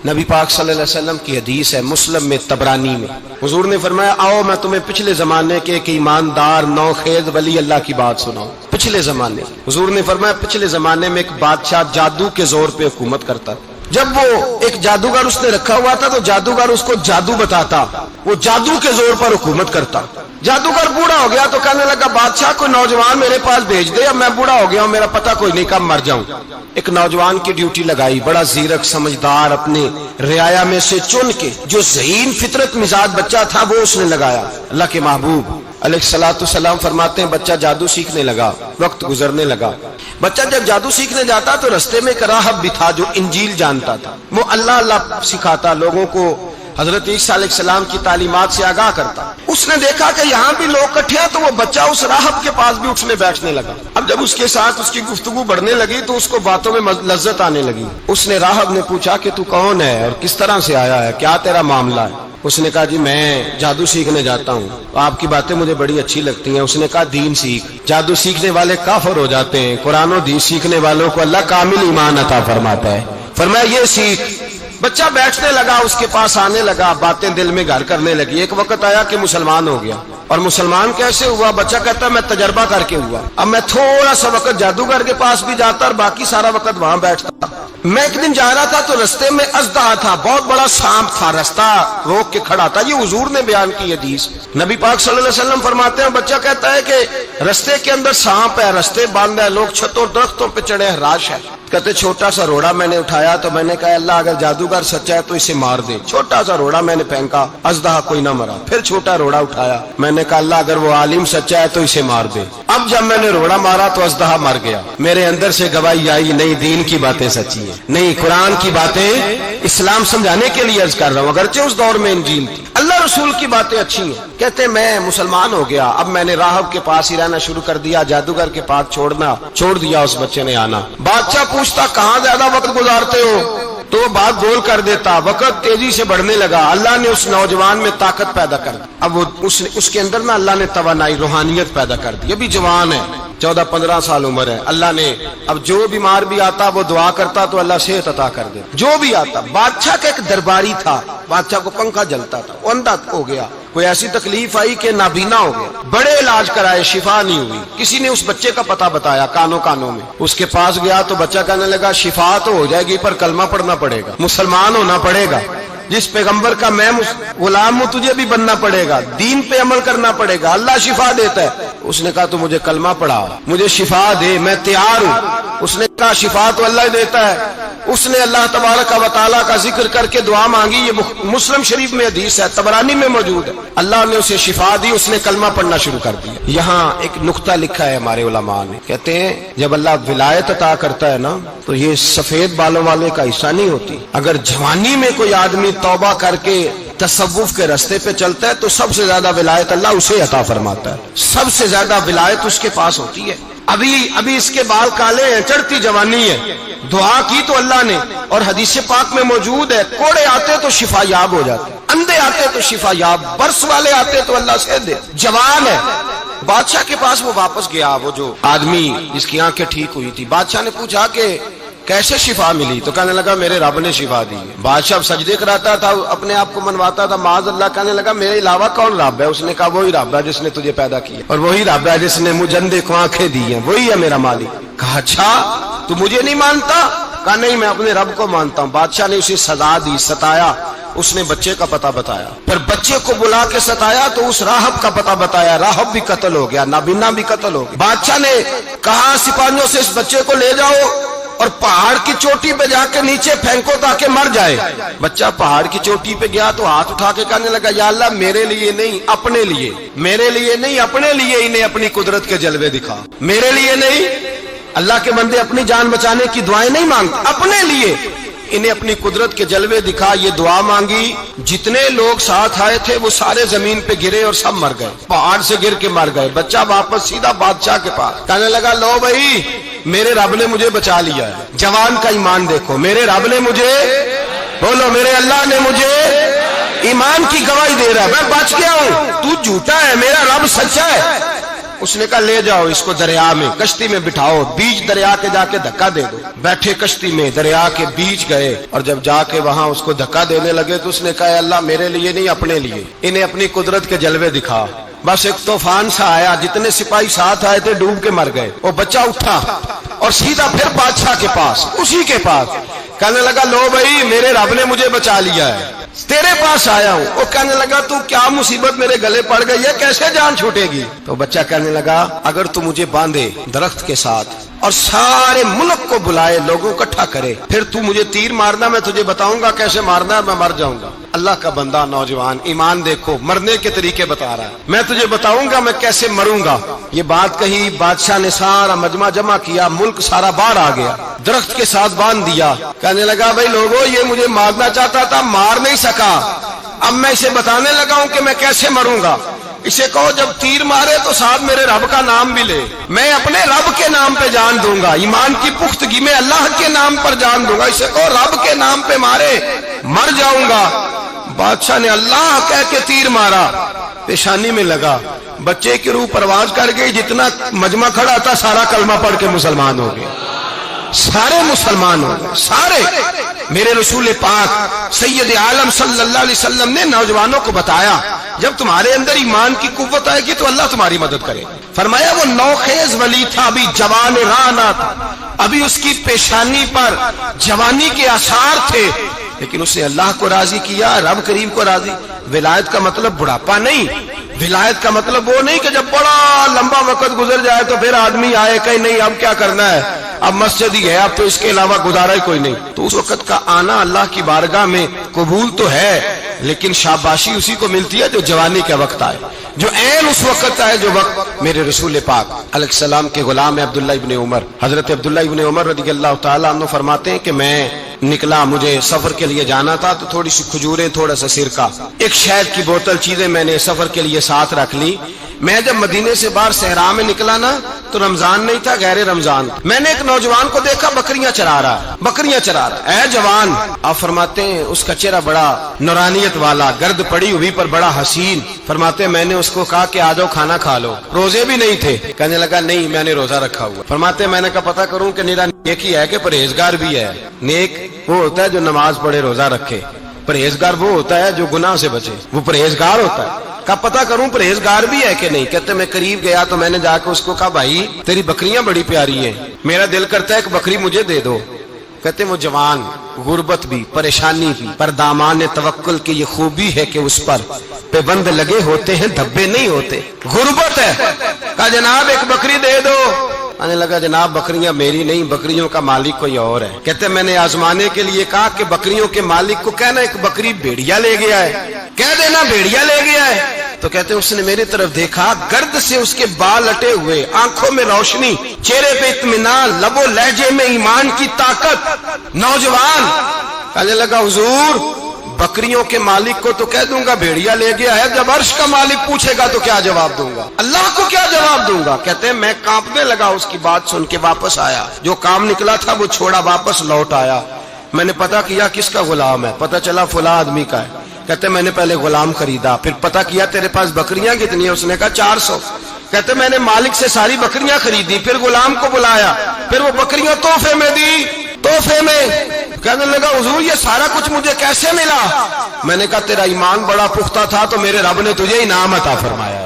نبی پاک صلی اللہ علیہ وسلم کی حدیث ہے مسلم میں تبرانی میں، حضور نے فرمایا آؤ میں تمہیں پچھلے زمانے کے ایک ایماندار نوخیز ولی اللہ کی بات سناؤں۔ پچھلے زمانے حضور نے فرمایا پچھلے زمانے میں ایک بادشاہ جادو کے زور پہ حکومت کرتا تھا۔ جب وہ ایک جادوگر اس نے رکھا ہوا تھا تو جادوگر اس کو جادو بتاتا، وہ جادو کے زور پر حکومت کرتا۔ جادوگر بوڑھا ہو گیا تو کہنے لگا بادشاہ کوئی نوجوان میرے پاس بھیج دے، اب میں بوڑھا ہو گیا ہوں، میرا پتہ کوئی نہیں کب مر جاؤں۔ ایک نوجوان کی ڈیوٹی لگائی، بڑا زیرک سمجھدار اپنے رعایا میں سے چن کے جو ذہین فطرت مزاج بچہ تھا وہ اس نے لگایا۔ اللہ کے محبوب علیہ الصلوۃ والسلام فرماتے ہیں بچہ جادو سیکھنے لگا، وقت گزرنے لگا۔ بچہ جب جادو سیکھنے جاتا تو رستے میں ایک راہب بھی تھا جو انجیل جانتا تھا، وہ اللہ اللہ سکھاتا، لوگوں کو حضرت عیسیٰ علیہ السلام کی تعلیمات سے آگاہ کرتا۔ اس نے دیکھا کہ یہاں بھی لوگ اکٹھے ہیں تو وہ بچہ اس راہب کے پاس بھی اٹھنے بیٹھنے لگا۔ اب جب اس کے ساتھ اس کی گفتگو بڑھنے لگی تو اس کو باتوں میں لذت آنے لگی۔ اس نے راہب نے پوچھا کہ تو کون ہے اور کس طرح سے آیا ہے، کیا تیرا معاملہ ہے؟ اس نے کہا جی میں جادو سیکھنے جاتا ہوں، آپ کی باتیں مجھے بڑی اچھی لگتی ہیں۔ اس نے کہا دین سیکھ، جادو سیکھنے والے کافر ہو جاتے ہیں، قرآن و حدیث سیکھنے والوں کو اللہ کامل ایمان عطا فرماتا ہے۔ فرمایا یہ سیکھ۔ بچہ بیٹھنے لگا، اس کے پاس آنے لگا، باتیں دل میں گھر کرنے لگی۔ ایک وقت آیا کہ مسلمان ہو گیا، اور مسلمان کیسے ہوا؟ بچہ کہتا ہے میں تجربہ کر کے ہوا، اب میں تھوڑا سا وقت جادوگر کے پاس بھی جاتا اور باقی سارا وقت وہاں بیٹھتا۔ میں ایک دن جا رہا تھا تو رستے میں اژدہا تھا، بہت بڑا سانپ تھا، رستہ روک کے کھڑا تھا۔ یہ حضور نے بیان کی حدیث، نبی پاک صلی اللہ علیہ وسلم فرماتے ہیں بچہ کہتا ہے کہ رستے کے اندر سانپ ہے، رستے بند ہے، لوگ چھتوں درختوں پہ چڑھے ہیں، راش ہے۔ کہتے چھوٹا سا روڑا میں نے اٹھایا تو میں نے کہا اللہ اگر جادوگر سچا ہے تو اسے مار دے۔ چھوٹا سا روڑا میں نے پھینکا، اژدہا کوئی نہ مرا۔ پھر چھوٹا روڑا اٹھایا، میں نے کہا اللہ اگر وہ عالم سچا ہے تو اسے مار دے۔ اب جب میں نے روڑا مارا تو اژدہا مر گیا۔ میرے اندر سے گواہی آئی نہیں دین کی باتیں سچی ہیں، نہیں قرآن کی باتیں اسلام سمجھانے کے لیے عرض کر رہا ہوں، اگرچہ اس دور میں انجیل تھی، اللہ رسول کی باتیں اچھی ہیں۔ کہتے میں مسلمان ہو گیا، اب میں نے راہب کے پاس ہی رہنا شروع کر دیا، جادوگر کے پاس چھوڑ دیا اس بچے نے آنا۔ بادشاہ پوچھتا کہاں زیادہ وقت گزارتے ہو تو وہ بات گول کر دیتا، وقت تیزی سے بڑھنے لگا۔ اللہ نے اس نوجوان میں طاقت پیدا کر دی، اب وہ اس کے اندر نا اللہ نے توانائی روحانیت پیدا کر دی۔ ابھی جوان ہے، 14-15 سال عمر ہے۔ اللہ نے اب جو بیمار بھی آتا وہ دعا کرتا تو اللہ صحت عطا کر دے، جو بھی آتا۔ بادشاہ کا ایک درباری تھا، بادشاہ کو پنکھا جلتا تھا، وہ اندھا ہو گیا، کوئی ایسی تکلیف آئی کہ نابینا ہو گیا، بڑے علاج کرائے شفا نہیں ہوئی۔ کسی نے اس بچے کا پتہ بتایا کانوں میں، اس کے پاس گیا تو بچہ کہنے لگا شفا تو ہو جائے گی پر کلمہ پڑھنا پڑے گا، مسلمان ہونا پڑے گا، جس پیغمبر کا میں غلام ہوں تجھے بھی بننا پڑے گا، دین پہ عمل کرنا پڑے گا، اللہ شفا دیتا ہے۔ اس نے کہا تو مجھے کلمہ پڑھا، مجھے شفا دے، میں تیار ہوں۔ اس نے کہا شفا تو اللہ دیتا ہے۔ اس نے اللہ تبارک و تعالیٰ کا ذکر کر کے دعا مانگی، یہ مسلم شریف میں حدیث ہے، طبرانی میں موجود ہے۔ اللہ نے اسے شفا دی، اس نے کلمہ پڑھنا شروع کر دیا۔ یہاں ایک نقطہ لکھا ہے ہمارے علماء نے، کہتے ہیں جب اللہ ولایت عطا کرتا ہے نا تو یہ سفید بالوں والے کا حصہ نہیں ہوتی۔ اگر جوانی میں کوئی آدمی توبہ کر کے تصوف کے راستے پہ چلتا ہے تو سب سے زیادہ ولایت اللہ اسے عطا فرماتا ہے، سب سے زیادہ ولایت اس کے پاس ہوتی ہے۔ ابھی اس کے بال کالے ہیں، چڑھتی جوانی ہے، دعا کی تو اللہ نے، اور حدیث پاک میں موجود ہے کوڑے آتے تو شفا یاب ہو جاتے، اندھے آتے تو شفا یاب، برس والے آتے تو اللہ سے دے۔ جوان ہے، بادشاہ کے پاس وہ واپس گیا، وہ جو آدمی جس کی آنکھیں ٹھیک ہوئی تھی۔ بادشاہ نے پوچھا کہ کیسے شفا ملی؟ تو کہنے لگا میرے رب نے شفا دی۔ بادشاہ سجدے کراتا تھا، اپنے آپ کو منواتا تھا معاذ اللہ، کہنے لگا میرے علاوہ کون رب ہے؟ اس نے کہا وہی رب ہے جس نے تجھے پیدا کیا، اور وہی رب ہے جس نے مجھے اندھے کو آنکھیں دی ہیں، وہی ہے میرا مالک۔ کہا اچھا تو مجھے نہیں مانتا؟ کہا نہیں میں اپنے رب کو مانتا ہوں۔ بادشاہ نے اسے سزا دی، ستایا، اس نے بچے کا پتہ بتایا، پھر بچے کو بلا کے ستایا تو اس راہب کا پتہ بتایا، راہب بھی قتل ہو گیا، نابینا بھی قتل ہو گیا۔ بادشاہ نے کہا سپاہیوں سے اس بچے کو لے جاؤ اور پہاڑ کی چوٹی پہ جا کے نیچے پھینکو تاکہ مر جائے۔ بچہ پہاڑ کی چوٹی پہ گیا تو ہاتھ اٹھا کے کہنے لگا یا اللہ میرے لیے نہیں اپنے لیے، میرے لیے نہیں اپنے لیے انہیں اپنی قدرت کے جلوے دکھا، میرے لیے نہیں۔ اللہ کے بندے اپنی جان بچانے کی دعائیں نہیں مانگتے، اپنے لیے انہیں اپنی قدرت کے جلوے دکھا، یہ دعا مانگی۔ جتنے لوگ ساتھ آئے تھے وہ سارے زمین پہ گرے اور سب مر گئے، پہاڑ سے گر کے مر گئے۔ بچہ واپس سیدھا بادشاہ کے پاس، کہنے لگا لو بھائی میرے رب نے مجھے بچا لیا ہے۔ جوان کا ایمان دیکھو، میرے رب نے مجھے، بولو میرے اللہ نے مجھے ایمان کی گواہی دے رہا ہے، میں بچ گیا ہوں، تو جھوٹا ہے، میرا رب سچا ہے۔ اس نے کہا لے جاؤ اس کو دریا میں، کشتی میں بٹھاؤ، بیچ دریا کے جا کے دھکا دے دو۔ بیٹھے کشتی میں، دریا کے بیچ گئے، اور جب جا کے وہاں اس کو دھکا دینے لگے تو اس نے کہا اللہ میرے لیے نہیں اپنے لیے، انہیں اپنی قدرت کے جلوے دکھا۔ بس ایک طوفان سا آیا، جتنے سپاہی ساتھ آئے تھے ڈوب کے مر گئے۔ وہ بچہ اٹھا اور سیدھا پھر بادشاہ کے پاس، اسی کے پاس کہنے لگا لو بھائی میرے رب نے مجھے بچا لیا ہے، تیرے پاس آیا ہوں۔ وہ کہنے لگا تو کیا مصیبت میرے گلے پڑ گئی ہے، کیسے جان چھوٹے گی؟ تو بچہ کہنے لگا اگر تو مجھے باندھے درخت کے ساتھ اور سارے ملک کو بلائے، لوگوں اکٹھا کرے، پھر تو مجھے تیر مارنا، میں تجھے بتاؤں گا کیسے مارنا ہے، میں مر جاؤں گا۔ اللہ کا بندہ نوجوان ایمان دیکھو، مرنے کے طریقے بتا رہا ہے، میں تجھے بتاؤں گا میں کیسے مروں گا۔ یہ بات کہی، بادشاہ نے سارا مجمع جمع کیا، ملک سارا باہر آ گیا، درخت کے ساتھ باندھ دیا۔ کہنے لگا بھائی لوگوں یہ مجھے مارنا چاہتا تھا، مار نہیں سکا، اب میں اسے بتانے لگا ہوں کہ میں کیسے مروں گا۔ اسے کہو جب تیر مارے تو ساتھ میرے رب کا نام بھی لے، میں اپنے رب کے نام پہ جان دوں گا، ایمان کی پختگی میں اللہ کے نام پر جان دوں گا۔ اسے کہو رب کے نام پہ مارے، مر جاؤں گا۔ بادشاہ نے اللہ کہہ کے تیر مارا، پیشانی میں لگا، بچے کی روح پرواز کر گئی، جتنا مجمع کھڑا تھا سارا کلمہ پڑھ کے مسلمان ہو گئے، سارے مسلمان ہو گئے سارے۔ میرے رسول پاک سید عالم صلی اللہ علیہ وسلم نے نوجوانوں کو بتایا جب تمہارے اندر ایمان کی قوت آئے گی تو اللہ تمہاری مدد کرے۔ فرمایا وہ نوخیز ولی تھا، ابھی جوان رانا تھا، ابھی اس کی پیشانی پر جوانی کے آثار تھے، لیکن اس نے اللہ کو راضی کیا، رب کریم کو راضی۔ ولایت کا مطلب بڑھاپا نہیں، ولایت کا مطلب وہ نہیں کہ جب بڑا لمبا وقت گزر جائے تو پھر آدمی آئے کہ نہیں اب کیا کرنا ہے، اب مسجد ہی ہے، اب تو اس کے علاوہ گزارا ہی کوئی نہیں۔ تو اس وقت کا آنا اللہ کی بارگاہ میں قبول تو ہے، لیکن شاباشی اسی کو ملتی ہے جو جوانی کا وقت آئے، جو عین اس وقت آئے جو وقت میرے رسول پاک علیہ السلام کے غلام عبداللہ ابن عمر، حضرت عبداللہ ابن عمر رضی اللہ تعالیٰ عنہ فرماتے ہیں کہ میں نکلا، مجھے سفر کے لیے جانا تھا، تو تھوڑی سی کھجوریں، تھوڑا سا سرکہ، ایک شہد کی بوتل، چیزیں میں نے سفر کے لیے ساتھ رکھ لی۔ میں جب مدینے سے باہر صحرا میں نکلا نا تو رمضان نہیں تھا، غیر رمضان، میں نے ایک نوجوان کو دیکھا بکریاں چرا رہا، بکریاں چرا رہا۔ اے جوان، آپ فرماتے ہیں اس کا چہرہ بڑا نورانیت والا، گرد پڑی ہوئی پر بڑا حسین۔ فرماتے ہیں میں نے اس کو کہا کہ آ جاؤ کھانا کھا لو، روزے بھی نہیں تھے۔ کہنے لگا نہیں میں نے روزہ رکھا ہوا۔ فرماتے ہیں میں نے کہا پتہ کروں کہ نیرا نیک ہی ہے کہ پرہیزگار بھی ہے؟ نیک وہ ہوتا ہے جو نماز پڑھے روزہ رکھے، پرہیزگار وہ ہوتا ہے جو گناہ سے بچے، وہ پرہیزگار ہوتا ہے۔ کہا پتہ کروں پرہیزگار بھی ہے کہ نہیں؟ کہتے میں قریب گیا تو میں نے جا کے اس کو کہا بھائی تیری بکریاں بڑی پیاری ہیں، میرا دل کرتا ہے ایک بکری مجھے دے دو۔ کہتے وہ جوان، غربت بھی، پریشانی بھی، پر دامان توکل کی یہ خوبی ہے کہ اس پر پابند لگے ہوتے ہیں، دھبے نہیں ہوتے، غربت ہے۔ کہا جناب ایک بکری دے دو۔ آنے لگا جناب بکریاں میری نہیں، بکریوں کا مالک کوئی اور ہے۔ کہتے میں نے آزمانے کے لیے کہا کہ بکریوں کے مالک کو کہنا ایک بکری بھیڑیا لے گیا ہے، کہہ دینا بھیڑیا لے گیا ہے۔ تو کہتے اس نے میری طرف دیکھا، گرد سے اس کے بال اٹے ہوئے، آنکھوں میں روشنی، چہرے پہ اطمینان، لب و لہجے میں ایمان کی طاقت، نوجوان۔ کہنے لگا حضور بکریوں کے مالک کو تو کہہ دوں گا بھیڑیا لے گیا ہے، جب عرش کا مالک پوچھے گا تو کیا جواب دوں گا، اللہ کو کیا جواب دوں گا؟ کہتے ہیں میں کانپنے لگا، اس کی بات سن کے واپس آیا، جو کام نکلا تھا وہ چھوڑا، واپس لوٹ آیا۔ میں نے پتہ کیا کس کا غلام ہے، پتہ چلا فلاں آدمی کا ہے۔ کہتے میں نے پہلے غلام خریدا، پھر پتہ کیا تیرے پاس بکریاں کتنی ہیں؟ اس نے کہا 400۔ کہتے میں نے مالک سے ساری بکریاں خریدی، پھر غلام کو بلایا، پھر وہ بکریاں تحفے میں دی، تحفے میں۔ کہنے لگا حضور یہ سارا کچھ مجھے کیسے ملا؟ میں نے کہا تیرا ایمان بڑا پختہ تھا تو میرے رب نے تجھے انعام عطا فرمایا ہے۔